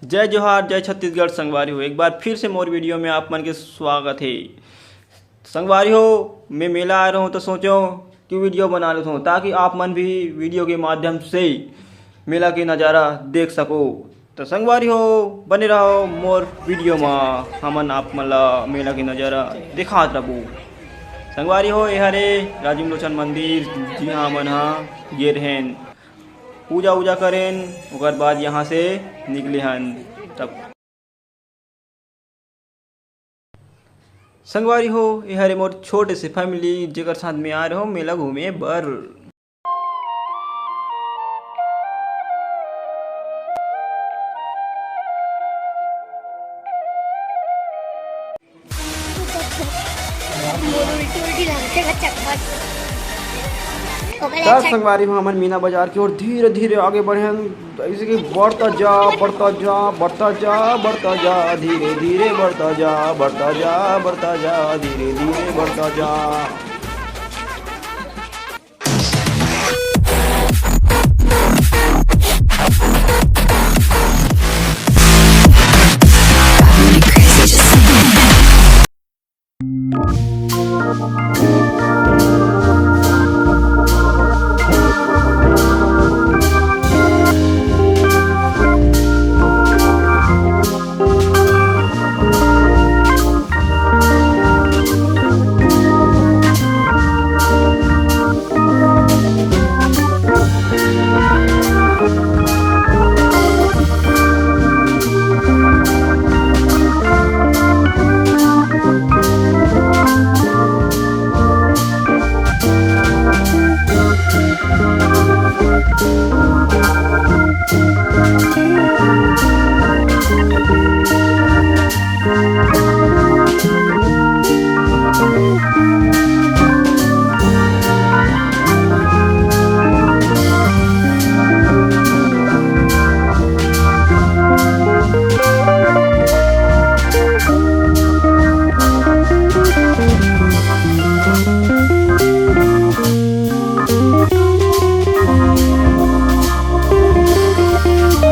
जय जोहार, जय छत्तीसगढ़। संगवारी हो, एक बार फिर से मोर वीडियो में आप मन के स्वागत है। संगवारी हो, मैं मेला आ रहा हूँ तो सोचो कि वीडियो बना लेता हूँ ताकि आप मन भी वीडियो के माध्यम से मेला के नज़ारा देख सको। तो संगवारी हो, बने रहो मोर वीडियो में, हमन आप मन ला मेला के नज़ारा दिखात रहबो। संगवारी हो, ये हरे राजीव लोचन मंदिर, जी हाँ मन हाँ गे रहें पूजा वूजा करें, ओकर बाद यहाँ से निकले हन। तब संगवारी हो, ये हरे मोर छोटे से फैमिली जेकर साथ में आ रहे हो मेला घूमे बर। तब संगवारी हो, हमन मीना बाजार की ओर धीरे धीरे आगे बढ़े हन। ऐसे कि बढ़ता जा बढ़ता जा बढ़ता जा बढ़ता जा, धीरे धीरे बढ़ता जा बढ़ता जा बढ़ता जा, धीरे धीरे बढ़ता जा।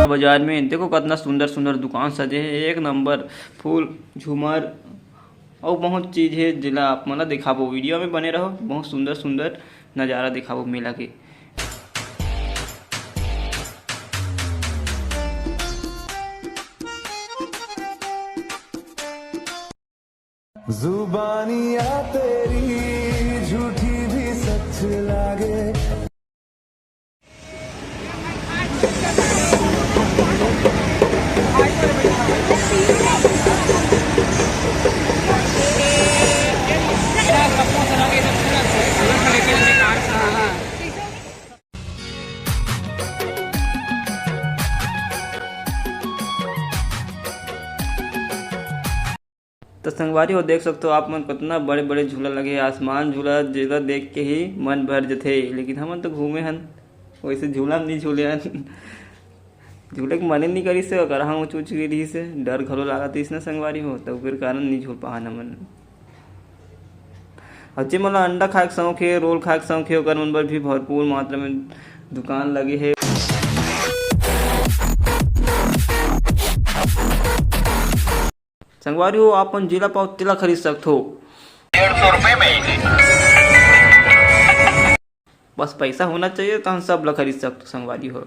बाजार में देखो कितना सुंदर सुंदर दुकान सजे है, एक नंबर फूल झूमर और बहुत चीज़ है जिला आप मतलब दिखाबो। वीडियो में बने रहो, बहुत सुंदर सुंदर नज़ारा दिखाबो मेला के। जुबानियाँ तेरी झूठी भी सच लागे। तो संगवारी हो, देख सकते हो आप मन कितना बड़े बड़े झूला लगे, आसमान झूला जेला देख के ही मन भर जाते। लेकिन हमन तो घूमे हन, वैसे झूला नहीं झूले हन। झूले के मन नहीं करी से, अगर हम ऊँच ऊँच गिरी से डर घलो लागत इस ना संगवारी हो, तो फिर कारण नहीं झूल पाहन हमन। अच्छे मतलब अंडा खाए के शौक है, रोल खाए के शौक है, ओकर मन पर भी भरपूर मात्रा में दुकान लगे है। संगवारी हो, आपन जिला पाव तिला खरीद सकते हो 150 रुपए में। बस पैसा होना चाहिए तो हम सब ला खरीद सकते संगवारी हो।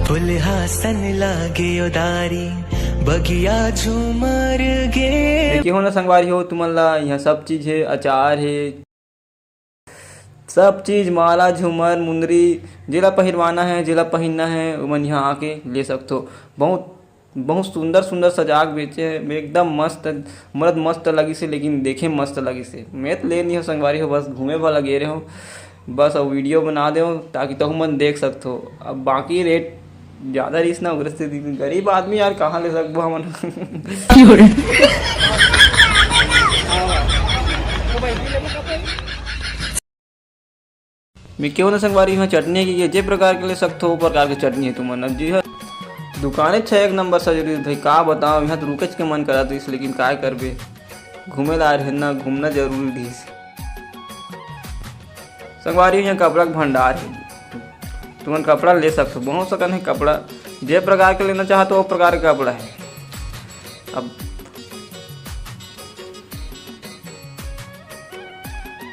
फुलहासन लागे उदारी बगिया झूमर गे। देखिए हो ना संगवारी हो, तुमन ला यह सब चीज़ है, अचार है, सब चीज़ माला झूमर मुंदरी जिला पहिरवाना है जिला पहिनना है मन यहाँ आके ले सकते हो। बहुत बहुत सुंदर सुंदर सजाक बेचे है एकदम मस्त मर्द मस्त लगी से लेकिन देखे मस्त लगी से। मैं तो ले नहीं हो संगवारी हो बस घूमे वाला गे रहे हो बस अब वीडियो बना दे ताकि तुम मन देख सकते हो। अब बाकी रेट ज़्यादा रिस ना उग्र से गरीब आदमी यार कहाँ ले सकबो हमन मैं क्यों ना संगवारी यहाँ चटनी की जे प्रकार के ले सकते हो वो प्रकार की चटनी है तुमन जी है दुकाने छः एक नंबर सजरी भाई का बताओ यहाँ तो रुके के मन करा इस लेकिन काय करबे घूमे ला रहे ना घूमना जरूरी थी। संगवारी यहाँ कपड़ा का भंडार है तुमन कपड़ा ले सकते हो बहुत सकन है कपड़ा जे प्रकार के लेना चाहते हो वो प्रकार का कपड़ा है। अब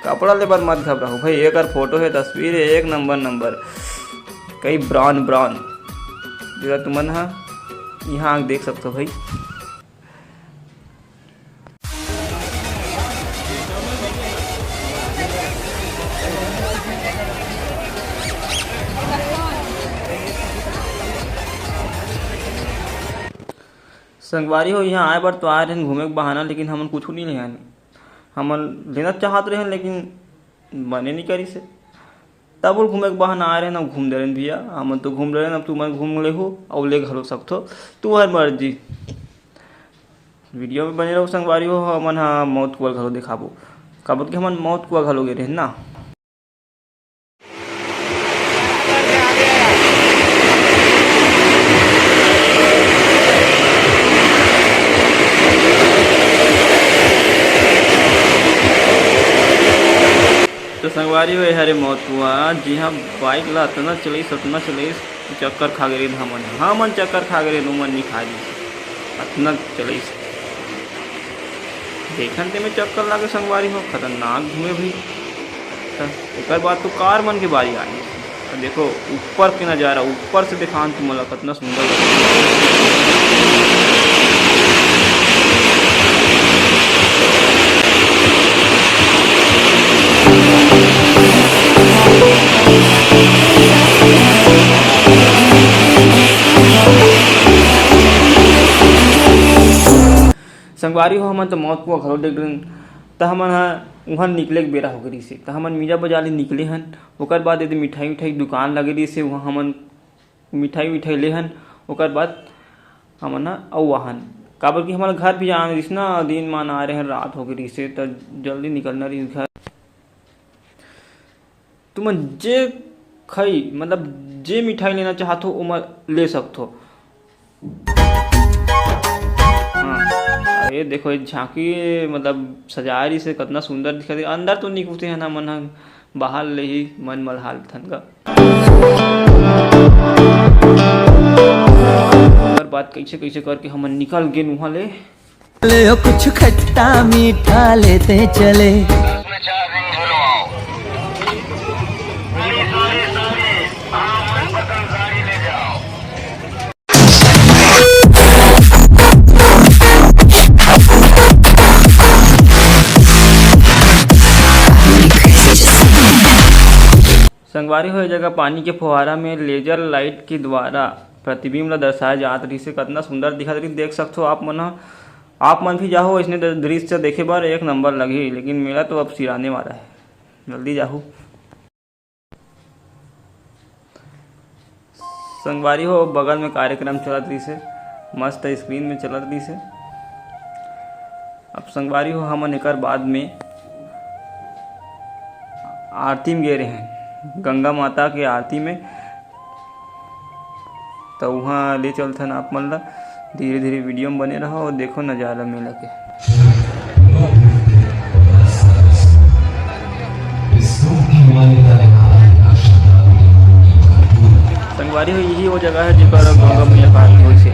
कपड़ा ले पर मत घबराओ भाई एक फोटो है तस्वीर है एक नंबर कई ब्रांड जरा तुमन हाँ यहाँ देख सकते हो भाई। संगवारी हो यहाँ आए बार तो आए रहे घूमे के बहाना लेकिन हमन कुछ नहीं ले हमन लेना चाहते रहे लेकिन बने नहीं करी से तब वो घूमे के बहाना आ रहे ना घूम दे रहे भैया हमन तो घूम रहे अब तुम घूम ले हो और ले घलो सकते हो तू हर मर्जी। वीडियो में बने रहो संगवारी हो हमन हाँ मौत कुआ घलो दिखाबो कब के हमन मौत कुआ घलो गे रहे ना। तो संगवारी हो हरे मौत हुआ जी हाँ बाइक ला इतना चलीस चक्कर खा गए हमन चक्कर खा गए मन नहीं खा ली इतना चलीस देखन ते में चक्कर लागे संगवारी हो खतरनाक घूमे भी एक बात तो कार मन के बारी आई देखो ऊपर के नज़ारा ऊपर से दिखान तुम्हारा कितना सुंदर लगे। संगवारी हो हमन तो मौत को घलो देख रहे तो हमन वहाँ निकले के बेरा हो गई से तो हमन मीजा बाजार ले निकले हन ओकर बाद यदि मिठाई दुकान लगे रही से वहाँ हमन मिठाई ले हन ओकर बाद हमन औ वाहन काबर कि हमारा घर भी जाना रही ना दिन मान आ रहे हैं रात हो गई से तो जल्दी निकलना रही घर तुम जे खई मतलब जे मिठाई लेना चाहते हो उमर ले सकते हो। ये देखो ये झांकी मतलब सजारी से कितना सुंदर दिखा दे अंदर तो नहीं घुसे है ना मन बाहर ले ही मन मलहाल थन का बात कैसे करके हम निकल गए वहाँ ले कुछ खट्टा मीठा लेते चले उसमें 4 दिन झुलवाओ मन पसंद साड़ी ले जाओ। संगवारी हो जगह पानी के फुहारा में लेजर लाइट के द्वारा प्रतिबिंब ला दर्शाया जात रही से कितना सुंदर दिखा रही देख सकते हो आप मन भी जाओ इसने दृश्य देखे बार एक नंबर लगी लेकिन मेरा तो अब सिराने वाला है जल्दी जाओ। संगवारी हो बगल में कार्यक्रम चलत रही से मस्त स्क्रीन में चलत रही से। अब संगवारी हो हमन एक बाद में आरती में गे रहे हैं गंगा माता के आरती में तो वहाँ ले चलथन आप मन ला धीरे धीरे वीडियो में बने रहो और देखो नज़ारा मेला के। संगवारी हो यही वो जगह है जिसका गंगा मैया का आरती हो से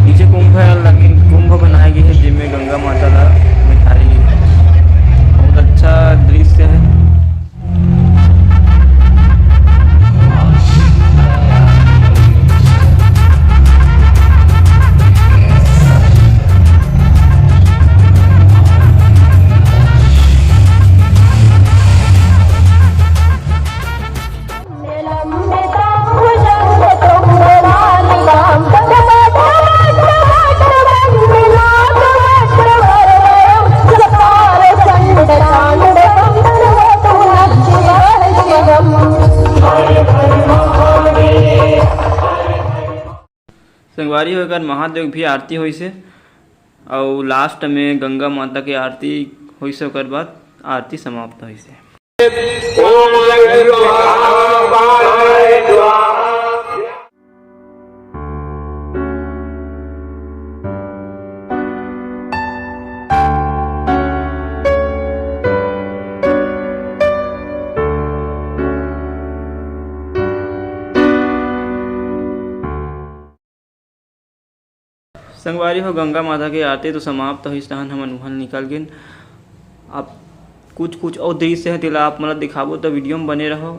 नीचे कुंभ है लेकिन कुंभ बनाया गया है जिनमें गंगा माता का मिठाई बहुत अच्छा दृश्य है। संगवारी हो एकर महादेव भी आरती होई से और लास्ट में गंगा माता की आरती होई से ओकर बाद आरती समाप्त होई से। संगवारी हो गंगा माता की आरती तो समाप्त हो स्थान हमन उहन निकल गए। अब कुछ और दृश्य है तिला आप मतलब दिखाबो तो वीडियो में बने रहो।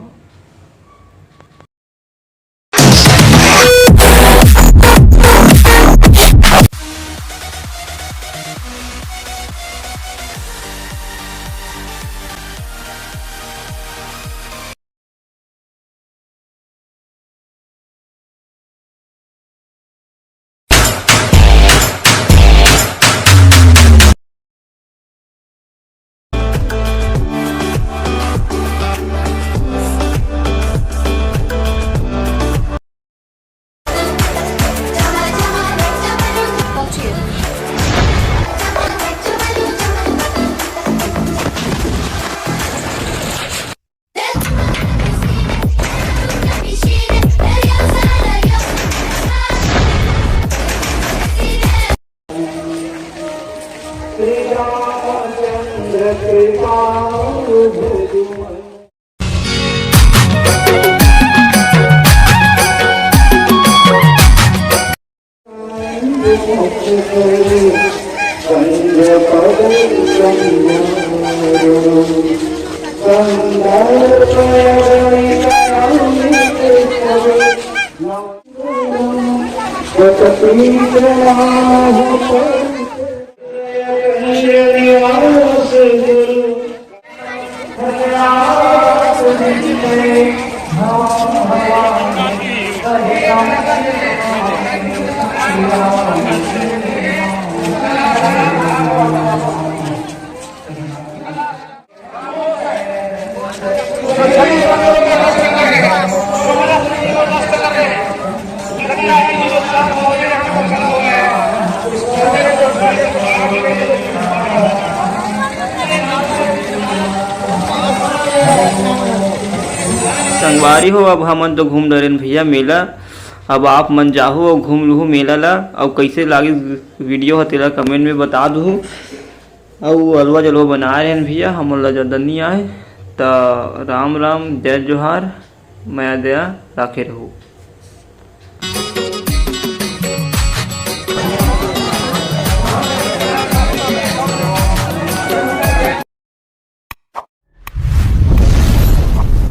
संगवारी हो अब हमन तो घूम डरेन भैया मेला। अब आप मन जाहू और घूम लूँ मेला ला और कैसे लागी वीडियो है तेरा कमेंट में बता दूँ। और अलवा जलवा बना रहे हैं भैया हम ला ज़्यादा नहीं आए तो राम राम जय जोहार माया दया राखे रहूँ।